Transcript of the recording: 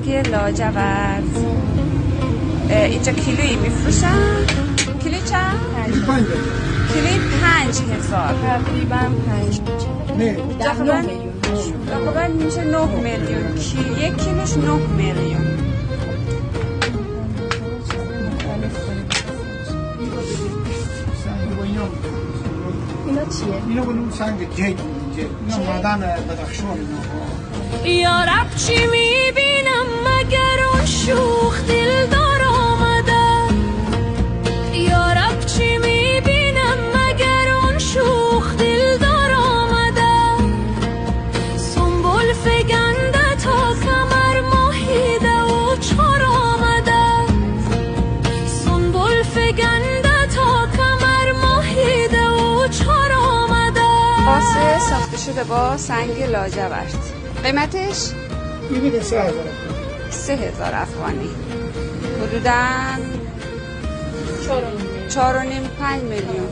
سنگ لاجورد. اینجا کیلویی میفروشن. کیلو چند؟ 5,000 تقریبا 5 نه تقریبا میشه 9 میلیون. یک کیلوش 9 میلیون. اینا چیه؟ اینا بلون سنگ جید اینا معدن بدخشان یا رب چی میبینم مگر اون شوخ دل دار آمده. یا رب چی میبینم مگر اون شوخ دل دار آمده. سنبول فگنده تا کمر ماهیده و چار آمده. سنبول فگنده تا کمر ماهیده و چار آمده. قاصه ساخته شده با سنگ لاجورد. قیمتش؟ میبینه 3,000 افغانی. حدوداً 4.5 5 میلیون.